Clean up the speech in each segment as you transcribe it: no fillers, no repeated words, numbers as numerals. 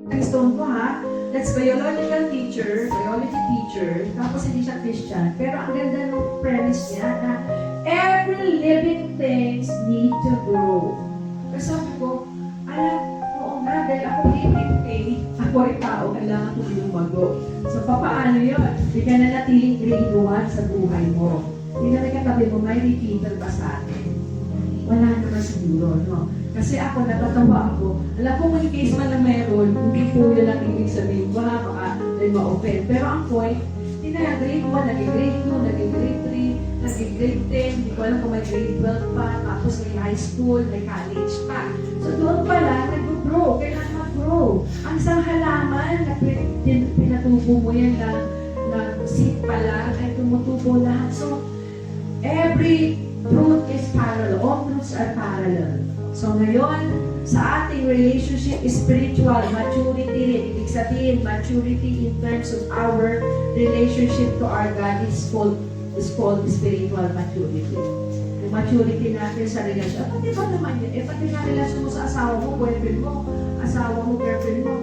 Stone ko ha, that's biology teacher, tapos hindi siya Christian. Pero ang ganda ng premise niya na every living things need to grow. Kasi sabi ko, oo nga, dahil ako living thing, ako ay tao, kailangan ko lumago. So, papaano yun? Hindi ka na natiling grade 1 sa buhay mo. Hindi na katabi mo, may repeater ba sa atin? Wala naman siguro, no? Kasi ako, natatawa ako. Alam ko, may case man na meron, hindi po yun ang ibig sabihin. Baka may ma-offend. Pero ang point, hindi na grade 1, naging grade 2, naging grade 3, naging grade 10, hindi ko alam kung may grade 12 pa, tapos may high school, may college pa. So doon pala, nag-grow. Kailangan mag-grow. Ang isang halaman na pinatubo mo yan na seed pa lang, ay tumutubo lahat. So, every fruit is parallel. All fruits are parallel. So ngayon, sa ating relationship, spiritual maturity rin. Ibig sabihin, maturity in terms of our relationship to our God is called spiritual maturity. Yung maturity natin sa relasyon. Pati ba naman yun? Pati nga relasyon mo sa asawa mo, boyfriend mo, asawa mo, girlfriend mo,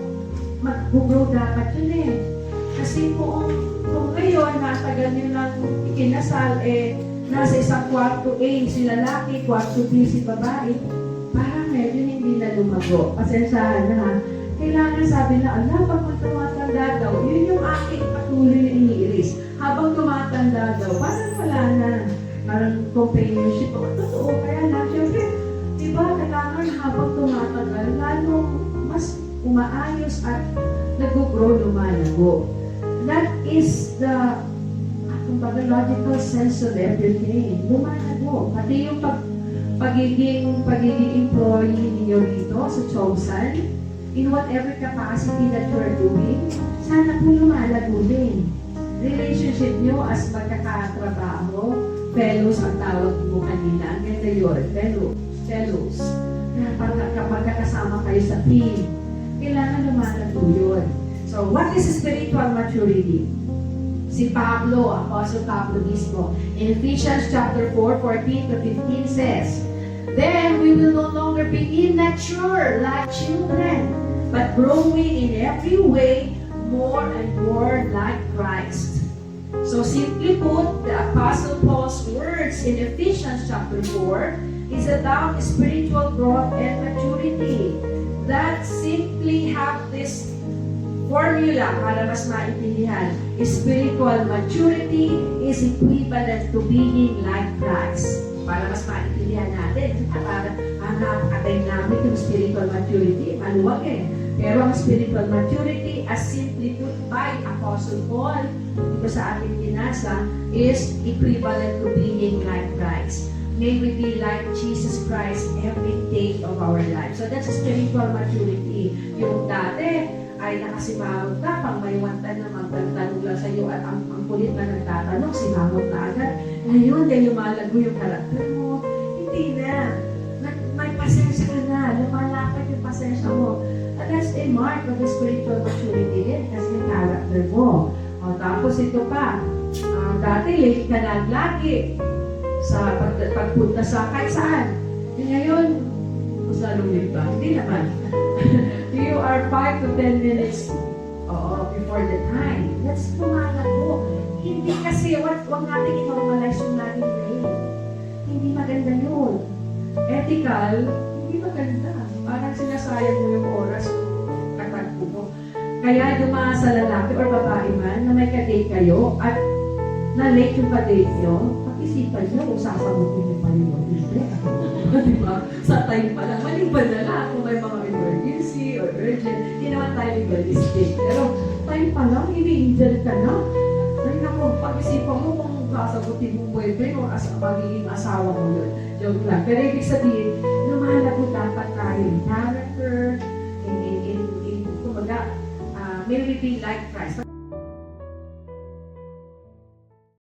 mag-grow dapat yun eh. Kasi kung ngayon, natagal nyo lang ikinasal, nasa isang kwarto A si lalaki, kwarto B si babae, parang medyo hindi na lumago. Pasensyahan na ha. Kailangan sabi na, pag tumatanda daw, yun yung aking patuloy na iniiris. Habang tumatanda daw, parang wala na. Parang companionship. Totoo, kaya lang, syempre, di ba, kailangan habang tumatagal, lalo mas umaayos at nag-grow, lumalago. That is the logical sense of everything. Lumalago. Pati yung pagiging employee ninyo dito sa Chosen, in whatever capacity that you are doing, sana po lumalago din. Relationship nyo as magkakatrabaho, fellows ang tawag mo kanina, ang ganda yun, fellows. Kapag kakasama kayo sa team, kailangan lumalago yun. So, what is spiritual maturity? Si Pablo, Apostle Pablo mismo, in Ephesians chapter 4, 14 to 15 says, "Then we will no longer be immature like children, but growing in every way more and more like Christ." So simply put, the Apostle Paul's words in Ephesians chapter 4 is about spiritual growth and maturity that simply have this formula para mas maintindihan. Spiritual maturity is equivalent to being like Christ. Para mas maintindihan natin, para hanap-atay namin yung spiritual maturity, maluwag eh. Pero ang spiritual maturity, as simply put by Apostle Paul, dito sa ating binasa, is equivalent to being like Christ. May we be like Jesus Christ every day of our life. So that's spiritual maturity. Yung dati, ay nakasimamot ka, pang may wantan na magtanong lang sa iyo at ang kulit na nagtatanong, simamot na agad. Ngayon, dahil lumalago yung karakter mo, hindi na. May pasensya ka na, lumalapad yung pasensya mo. And that's a mark of the spiritual maturity din, kasi yung karakter mo. Tapos ito pa, dati late ka na lagi sa pagpunta sa kahit saan. Ngayon, masalong late ba? Hindi naman. You are 5 to 10 minutes before the time. That's lumalago. Hindi kasi, wag natin i-normalize yung laging late. Hindi maganda yun. Ethical, hindi maganda. Parang sinasayang mo yung oras katagpo mo. Kaya yung mga sa lalaki or babae man na may ka-date kayo at na-late yung ka-date nyo, pag-isipan nyo kung sasagutin nyo pa yung diba? Sa time pa lang, maliban na lang kung may mga emergency or urgent, hindi naman tayo legalistic. Pero time pa lang, hindi-injure ka na. Dahil ako, pag-isipan mo kung sasagutin mo boyfriend o magiging asawa mo yun. Joke lang. Pero ibig sabihin,